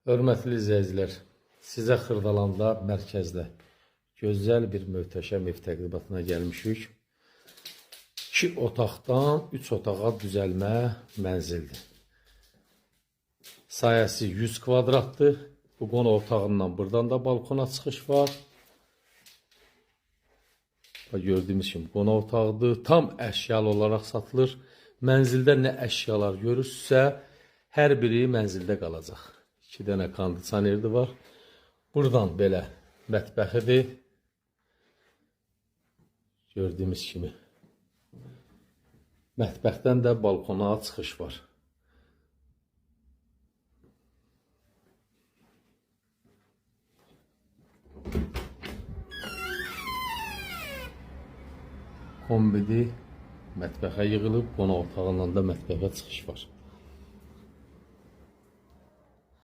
Hörmətli izləyicilər, sizə Xırdalanda mərkəzdə gözəl bir möhtəşəm ev təqdimatına gəlmişik. 2 otaqdan 3 otağa düzəlmə mənzildir. Sayəsi 100 kvadratdır. Bu qonaq otağından buradan da balkona çıxış var. Gördüyümüz kimi qonaq otağıdır. Tam əşyalı olaraq satılır. Mənzildə nə əşyalar görürsünüzsə, hər biri mənzildə qalacaq. 2 dənə kondisionerdi var. Buradan belə mətbəxidir. Gördüyümüz kimi. Mətbəxdən də balkona çıxış var. Kombidi mətbəxə yığılıb, qonaq otağından da mətbəxə çıxış var.